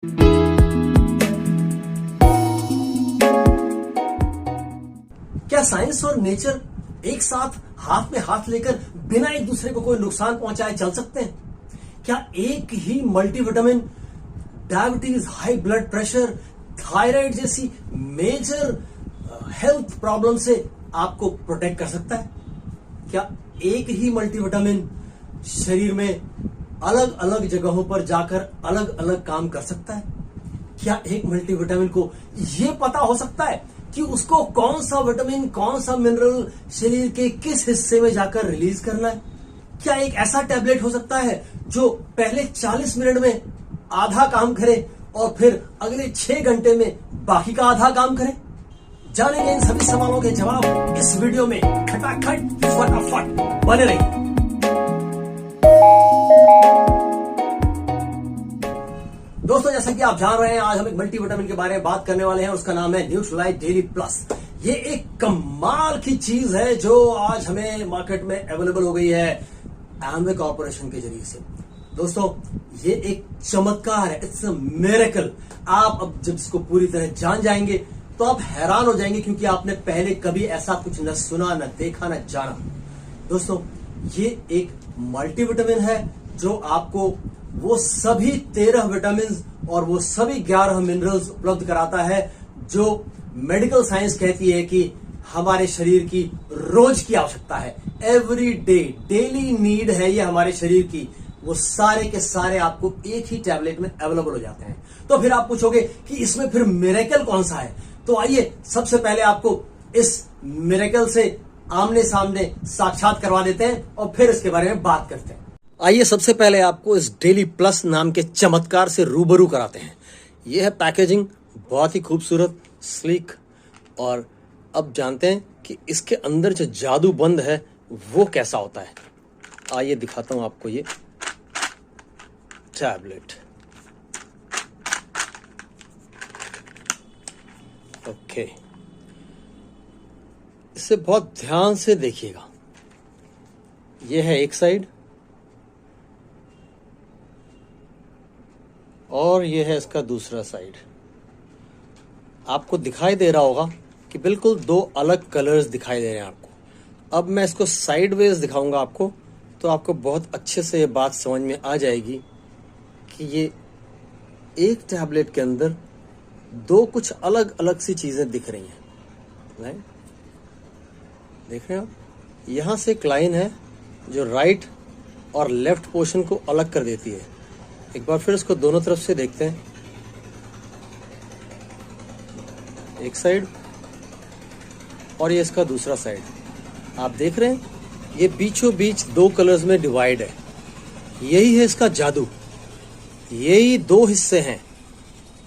क्या साइंस और नेचर एक साथ हाथ में हाथ लेकर बिना एक दूसरे को कोई नुकसान पहुंचाए चल सकते हैं? क्या एक ही multivitamin diabetes, high blood pressure, thyroid जैसी मेजर हेल्थ प्रॉब्लम से आपको प्रोटेक्ट कर सकता है? क्या एक ही मल्टीविटामिन शरीर में अलग अलग जगहों पर जाकर अलग अलग काम कर सकता है? क्या एक मल्टीविटामिन को यह पता हो सकता है कि उसको कौन सा विटामिन, कौन सा मिनरल शरीर के किस हिस्से में जाकर रिलीज करना है? क्या एक ऐसा टैबलेट हो सकता है जो पहले 40 मिनट में आधा काम करे और फिर अगले 6 घंटे में बाकी का आधा काम करे? जानेंगे इन सभी सवालों के जवाब इस वीडियो में खटाखट फटाफट। बने रहिए। दोस्तों, जैसा कि आप जान रहे हैं, आज हम एक मल्टीविटामिन के बारे में बात करने वाले हैं। उसका नाम है न्यूट्रीलाइट डेली प्लस। ये एक कमाल की चीज है जो आज हमें मार्केट में अवेलेबल हो गई है एमवे कॉर्पोरेशन के जरिए से। दोस्तों, ये एक चमत्कार है, इट्स अ मिरेकल। आप अब जब इसको पूरी तरह जान जाएंगे तो आप हैरान हो जाएंगे, क्योंकि आपने पहले कभी ऐसा कुछ न सुना, न देखा, न जाना। दोस्तों, ये एक मल्टीविटामिन है जो आपको वो सभी 13 विटामिन और वो सभी 11 मिनरल्स उपलब्ध कराता है जो मेडिकल साइंस कहती है कि हमारे शरीर की रोज की आवश्यकता है। एवरी डे, डेली नीड है ये हमारे शरीर की। वो सारे के सारे आपको एक ही टैबलेट में अवेलेबल हो जाते हैं। तो फिर आप पूछोगे कि इसमें फिर मिरेकल कौन सा है? तो आइए सबसे पहले आपको इस मिरेकल से आमने सामने साक्षात करवा देते हैं और फिर इसके बारे में बात करते हैं। आइए सबसे पहले आपको इस डेली प्लस नाम के चमत्कार से रूबरू कराते हैं। यह है पैकेजिंग, बहुत ही खूबसूरत, स्लीक। और अब जानते हैं कि इसके अंदर जो जादू बंद है वो कैसा होता है। आइए दिखाता हूं आपको ये टैबलेट। ओके, इसे बहुत ध्यान से देखिएगा। यह है एक साइड और यह है इसका दूसरा साइड। आपको दिखाई दे रहा होगा कि बिल्कुल 2 अलग कलर्स दिखाई दे रहे हैं आपको। अब मैं इसको साइडवेज दिखाऊंगा आपको, तो आपको बहुत अच्छे से ये बात समझ में आ जाएगी कि ये एक टैबलेट के अंदर 2 कुछ अलग अलग सी चीजें दिख रही हैं। राइट, देख रहे हैं आप? यहां से एक लाइन है जो राइट और लेफ्ट पोर्शन को अलग कर देती है। एक बार फिर इसको दोनों तरफ से देखते हैं। एक साइड और ये इसका दूसरा साइड। आप देख रहे हैं, ये बीचों बीच 2 कलर्स में डिवाइड है। यही है इसका जादू। यही 2 हिस्से हैं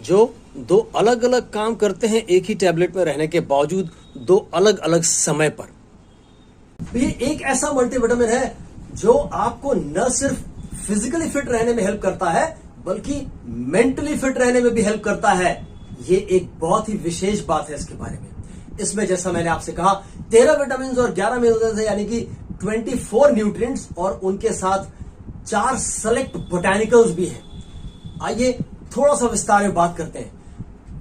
जो 2 अलग अलग काम करते हैं एक ही टैबलेट में रहने के बावजूद, 2 अलग अलग समय पर। ये एक ऐसा मल्टीविटामिन है जो आपको न सिर्फ फिजिकली फिट रहने में हेल्प करता है बल्कि मेंटली फिट रहने में भी हेल्प करता है। ये एक बहुत ही विशेष बात है इसके बारे में। इसमें जैसा मैंने आपसे कहा 13 विटामिन और 11 मिनरल्स है, यानी कि 24 न्यूट्रिएंट्स और उनके साथ 4 सेलेक्ट बोटैनिकल्स भी हैं। आइए थोड़ा सा विस्तार में बात करते हैं।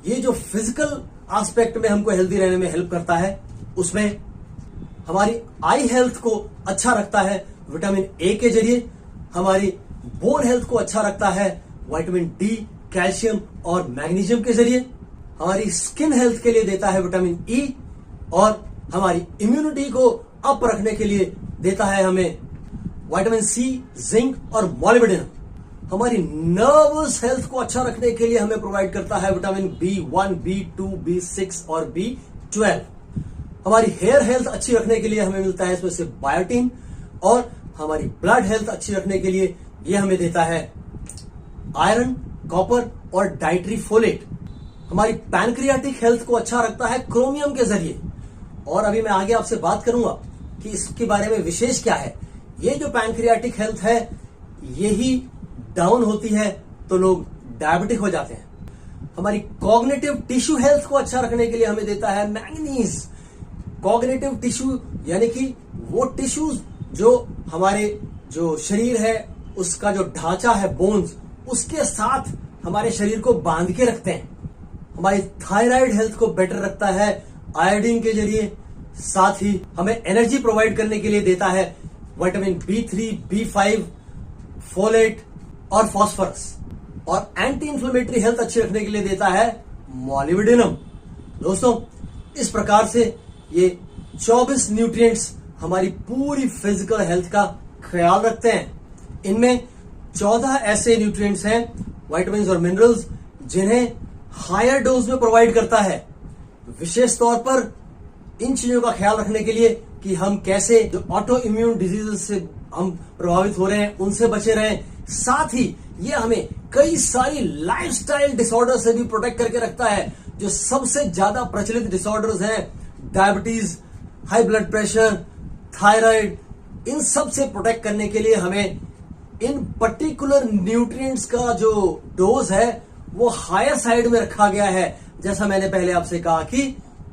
ये जो फिजिकल एस्पेक्ट में हमको हेल्दी रहने में हेल्प करता है, उसमें हमारी आई हेल्थ को अच्छा रखता है विटामिन ए के जरिए। हमारी बोन हेल्थ को अच्छा रखता है विटामिन डी, कैल्शियम और मैग्नीशियम के जरिए। हमारी स्किन हेल्थ के लिए देता है विटामिन ई, और हमारी इम्यूनिटी को अप रखने के लिए देता है हमें विटामिन सी, जिंक और मॉलिब्डेनम। हमारी नर्वस हेल्थ को अच्छा रखने के लिए हमें प्रोवाइड करता है विटामिन B1, B2, B6 और B12। हमारी हेयर हेल्थ अच्छी रखने के लिए हमें मिलता है इसमें से बायोटीन, और हमारी ब्लड हेल्थ अच्छी रखने के लिए यह हमें देता है आयरन, कॉपर और डाइटरी फोलेट। हमारी पैनक्रियाटिक हेल्थ को अच्छा रखता है क्रोमियम के जरिए। और अभी मैं आगे आपसे बात करूंगा कि इसके बारे में विशेष क्या है। ये जो पैनक्रियाटिक हेल्थ है, यही डाउन होती है तो लोग डायबिटिक हो जाते हैं। हमारी कॉग्निटिव टिश्यू हेल्थ को अच्छा रखने के लिए हमें देता है मैंगनीज। कॉग्निटिव टिश्यू यानी कि वो टिश्यूज जो हमारे जो शरीर है उसका जो ढांचा है, बोन्स, उसके साथ हमारे शरीर को बांध के रखते हैं। हमारी थायराइड हेल्थ को बेटर रखता है आयोडीन के जरिए, साथ ही हमें एनर्जी प्रोवाइड करने के लिए देता है विटामिन B3, B5, फोलेट और फास्फोरस, और एंटी इंफ्लेमेटरी हेल्थ अच्छी रखने के लिए देता है मॉलिब्डेनम। दोस्तों, इस प्रकार से ये 24 न्यूट्रिएंट्स हमारी पूरी फिजिकल हेल्थ का ख्याल रखते हैं। इनमें 14 ऐसे न्यूट्रिएंट्स हैं, विटामिन्स और मिनरल्स, जिन्हें हायर डोज में प्रोवाइड करता है, विशेष तौर पर इन चीजों का ख्याल रखने के लिए कि हम कैसे जो ऑटो इम्यून डिजीजेस से हम प्रभावित हो रहे हैं उनसे बचे रहें। साथ ही ये हमें कई सारी लाइफस्टाइल डिसऑर्डर से भी प्रोटेक्ट करके रखता है। जो सबसे ज्यादा प्रचलित डिसऑर्डर्स हैं, diabetes, high blood pressure, thyroid, इन सब से प्रोटेक्ट करने के लिए हमें इन पर्टिकुलर न्यूट्रिएंट्स का जो डोज है वो हायर साइड में रखा गया है। जैसा मैंने पहले आपसे कहा कि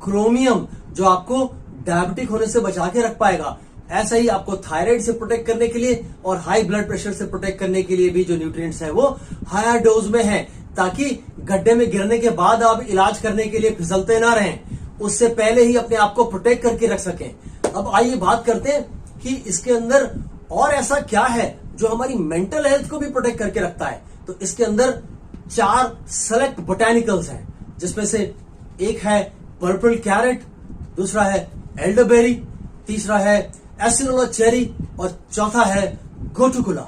क्रोमियम जो आपको डायबिटिक होने से बचा के रख पाएगा, ऐसा ही आपको थायराइड से प्रोटेक्ट करने के लिए और हाई ब्लड प्रेशर से प्रोटेक्ट करने के लिए भी जो न्यूट्रिएंट्स हैं वो हायर डोज में हैं, ताकि गड्ढे में गिरने के बाद आप इलाज करने के लिए फिसलते ना रहें, उससे पहले ही अपने आप को प्रोटेक्ट करके रख सकें। अब आइए बात करते हैं कि इसके अंदर और ऐसा क्या है जो हमारी मेंटल हेल्थ को भी प्रोटेक्ट करके रखता है। तो इसके अंदर 4 सेलेक्ट बोटेनिकल्स हैं, जिसमें से एक है पर्पल कैरेट, दूसरा है एल्डरबेरी, तीसरा है एसिनोला चेरी और चौथा है गोटुकुला।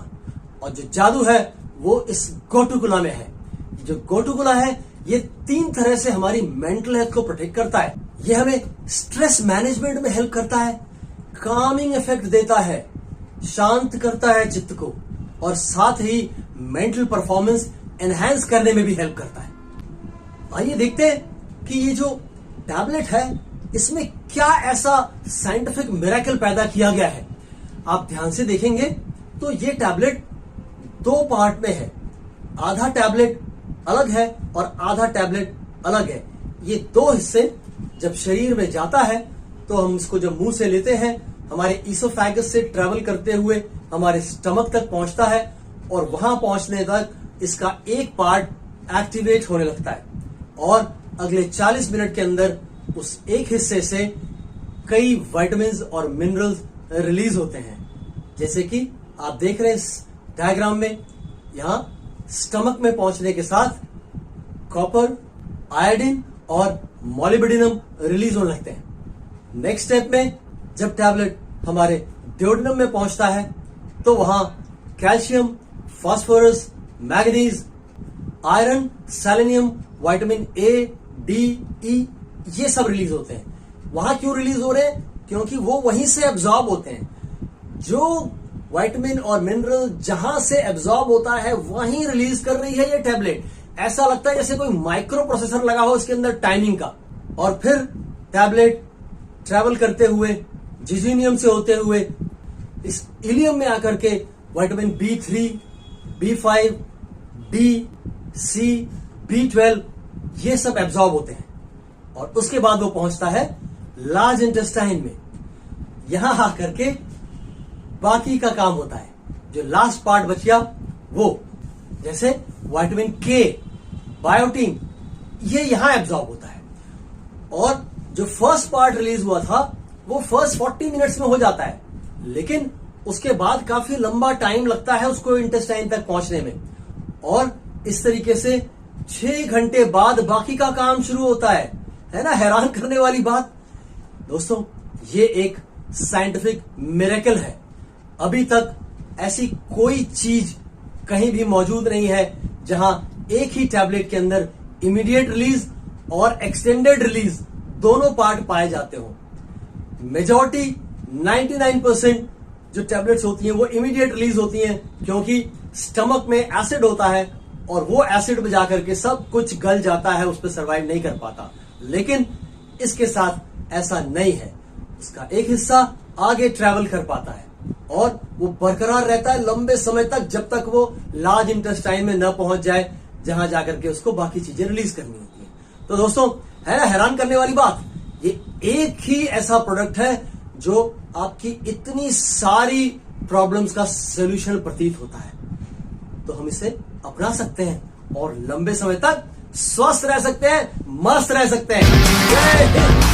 और जो जादू है वो इस गोटुकुला में है। जो गोटुकुला है ये 3 तरह से हमारी मेंटल हेल्थ को प्रोटेक्ट करता है। ये हमें स्ट्रेस मैनेजमेंट में हेल्प करता है, कामिंग इफेक्ट देता है, शांत करता है चित्त को, और साथ ही मेंटल परफॉर्मेंस एनहांस करने में भी हेल्प करता है। आइए देखते हैं कि ये जो टैबलेट है इसमें क्या ऐसा साइंटिफिक मिरेकल पैदा किया गया है। आप ध्यान से देखेंगे तो ये टैबलेट 2 पार्ट में है। आधा टैबलेट अलग है और आधा टैबलेट अलग है। ये 2 हिस्से जब शरीर में जाता है तो हम इसको जब मुंह से लेते हैं, हमारे ईसोफेगस से ट्रेवल करते हुए हमारे स्टमक तक पहुंचता है, और वहां पहुंचने तक इसका एक पार्ट एक्टिवेट होने लगता है, और अगले 40 मिनट के अंदर उस एक हिस्से से कई विटामिन्स और मिनरल्स रिलीज होते हैं। जैसे कि आप देख रहे हैं इस डायग्राम में, यहां स्टमक में पहुंचने के साथ कॉपर, आयोडीन और मॉलिब्डेनम रिलीज होने लगते हैं। नेक्स्ट स्टेप में जब टैबलेट हमारे ड्यूडेनम में पहुंचता है तो वहां calcium, phosphorus, manganese, iron, selenium, vitamin A, D, E, ये सब रिलीज होते हैं। वहां क्यों रिलीज हो रहे हैं? क्योंकि वो वहीं से एब्जॉर्ब होते हैं। जो विटामिन और मिनरल जहां से एब्जॉर्ब होता है वहीं रिलीज कर रही है ये टैबलेट। ऐसा लगता है जैसे कोई माइक्रो प्रोसेसर लगा हो इसके अंदर टाइमिंग का। और फिर टैबलेट ट्रैवल करते हुए जिजीनियम से होते हुए इस इलियम में आकर के vitamin B3, B5, D, C, B12 ये सब एब्जॉर्ब होते हैं, और उसके बाद वो पहुंचता है लार्ज इंटेस्टाइन में। यहां आकर के बाकी का काम होता है। जो लास्ट पार्ट बच गया वो, जैसे विटामिन के, बायोटीन, ये यहां एब्जॉर्ब होता है। और जो फर्स्ट पार्ट रिलीज हुआ था वो फर्स्ट 40 मिनट्स में हो जाता है, लेकिन उसके बाद काफी लंबा टाइम लगता है उसको इंटेस्टाइन तक पहुंचने में। और इस तरीके से 6 घंटे बाद बाकी का काम शुरू होता है ना। हैरान करने वाली बात दोस्तों, ये एक साइंटिफिक मिरेकल है। अभी तक ऐसी कोई चीज कहीं भी मौजूद नहीं है जहां एक ही टैबलेट के अंदर इमीडिएट रिलीज और एक्सटेंडेड रिलीज दोनों पार्ट पाए जाते हो। मेजॉरिटी 99% जो टैबलेट्स होती हैं वो इमीडिएट रिलीज होती हैं, क्योंकि स्टमक में एसिड होता है और वो एसिड में जाकर के सब कुछ गल जाता है, उस पर सर्वाइव नहीं कर पाता। लेकिन इसके साथ ऐसा नहीं है। इसका एक हिस्सा आगे ट्रैवल कर पाता है और वो बरकरार रहता है लंबे समय तक, जब तक वो लार्ज इंटेस्टाइन में न पहुंच जाए, जहां जाकर के उसको बाकी चीजें रिलीज करनी होती है। तो दोस्तों, है ना हैरान करने वाली बात, ये एक ही ऐसा प्रोडक्ट है जो आपकी इतनी सारी प्रॉब्लम्स का सोल्यूशन प्रतीत होता है। तो हम इसे अपना सकते हैं और लंबे समय तक स्वस्थ रह सकते हैं, मस्त रह सकते हैं। जय हिंद।